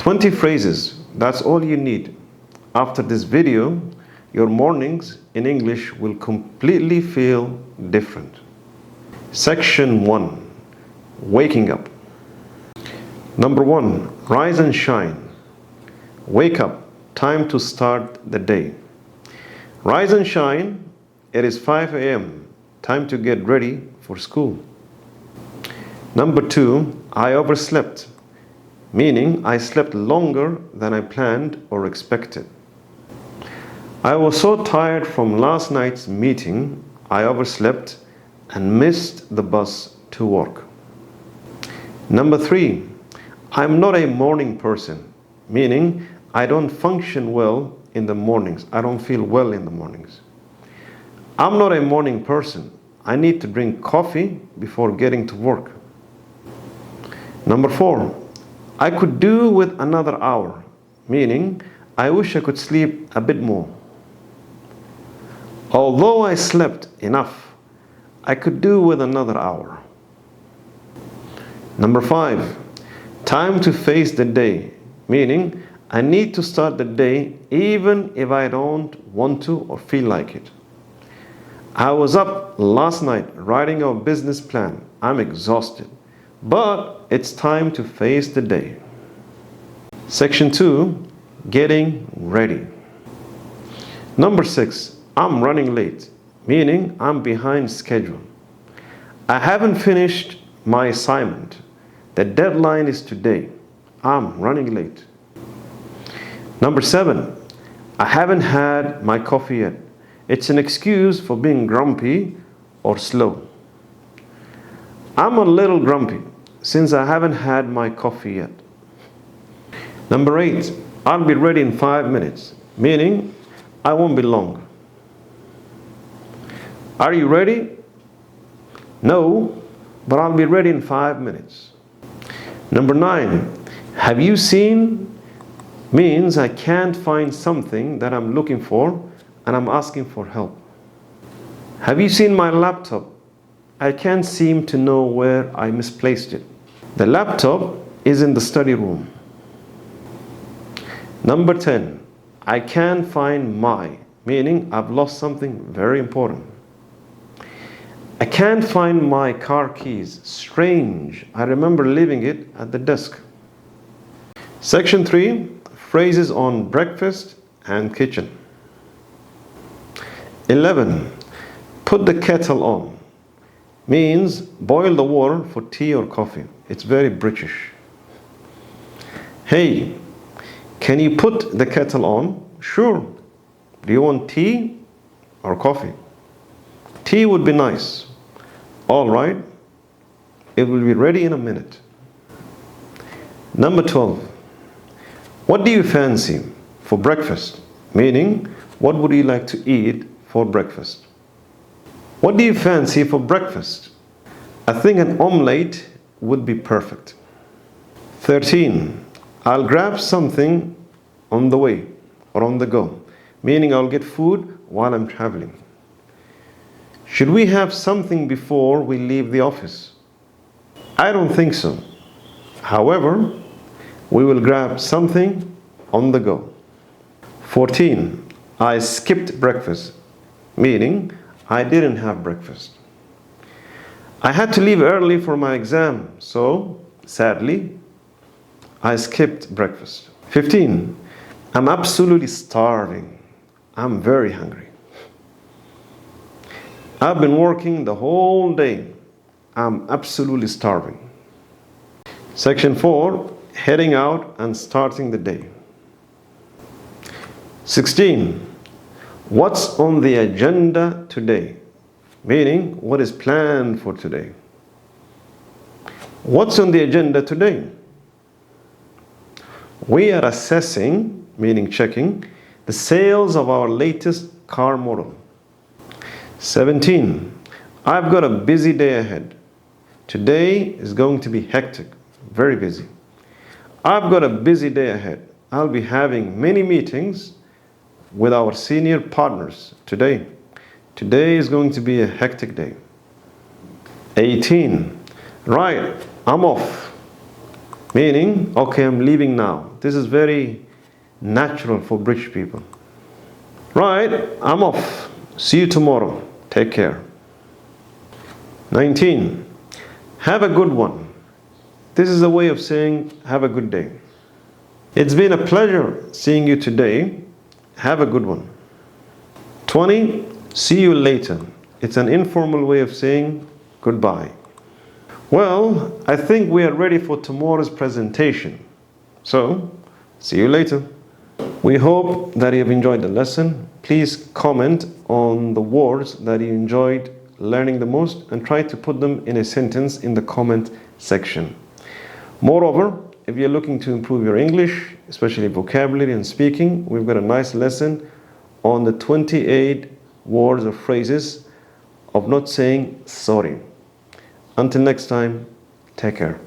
20 phrases, that's all you need. After this video, your mornings in English will completely feel different. Section 1. Waking up. Number 1. Rise and shine. Wake up. Time to start the day. Rise and shine. It is 5 a.m. Time to get ready for school. Number 2. I overslept. Meaning I slept longer than I planned or expected. I was so tired from last night's meeting, I overslept and missed the bus to work. Number 3. I'm not a morning person, meaning I don't function well in the mornings. I don't feel well in the mornings. I'm not a morning person. I need to drink coffee before getting to work. Number 4. I could do with another hour, meaning I wish I could sleep a bit more. Although I slept enough, I could do with another hour. Number 5. Time to face the day, meaning I need to start the day even if I don't want to or feel like it. I was up last night writing our business plan. I'm exhausted, but it's time to face the day. Section 2. Getting ready. Number 6. I'm running late, meaning I'm behind schedule. I haven't finished my assignment. The deadline is today. I'm running late. Number 7. I haven't had my coffee yet. It's an excuse for being grumpy or slow. I'm a little grumpy since I haven't had my coffee yet. Number 8. I'll be ready in 5 minutes, meaning I won't be long. Are you ready? No, but I'll be ready in 5 minutes. Number 9. Have you seen? Means I can't find something that I'm looking for and I'm asking for help. Have you seen my laptop? I can't seem to know where I misplaced it. The laptop is in the study room. Number 10. I can't find my, meaning I've lost something very important. I can't find my car keys. Strange. I remember leaving it at the desk. Section 3. Phrases on breakfast and kitchen. 11. Put the kettle on. Means boil the water for tea or coffee. It's very British. Hey, can you put the kettle on? Sure. Do you want tea or coffee? Tea would be nice. All right. It will be ready in a minute. Number 12. What do you fancy for breakfast? Meaning, what would you like to eat for breakfast? What do you fancy for breakfast? I think an omelette would be perfect. 13. I'll grab something on the way or on the go, meaning I'll get food while I'm traveling. Should we have something before we leave the office? I don't think so. However, we will grab something on the go. 14. I skipped breakfast, meaning I didn't have breakfast. I had to leave early for my exam, so sadly, I skipped breakfast. 15. I'm absolutely starving. I'm very hungry. I've been working the whole day. I'm absolutely starving. Section 4. Heading out and starting the day. 16. What's on the agenda today? Meaning, what is planned for today? What's on the agenda today? We are assessing, meaning checking, the sales of our latest car model. 17. I've got a busy day ahead. Today is going to be hectic, very busy. I've got a busy day ahead. I'll be having many meetings with our senior partners today. Today is going to be a hectic day. 18. Right, I'm off. Meaning, okay, I'm leaving now. This is very natural for British people. Right, I'm off. See you tomorrow. Take care. 19. Have a good one. This is a way of saying have a good day. It's been a pleasure seeing you today. Have a good one. 20. See you later. It's an informal way of saying goodbye. Well, I think we are ready for tomorrow's presentation. So, see you later. We hope that you have enjoyed the lesson. Please comment on the words that you enjoyed learning the most and try to put them in a sentence in the comment section. Moreover, if you're looking to improve your English, especially vocabulary and speaking, we've got a nice lesson on the 28 words or phrases of not saying sorry. Until next time, take care.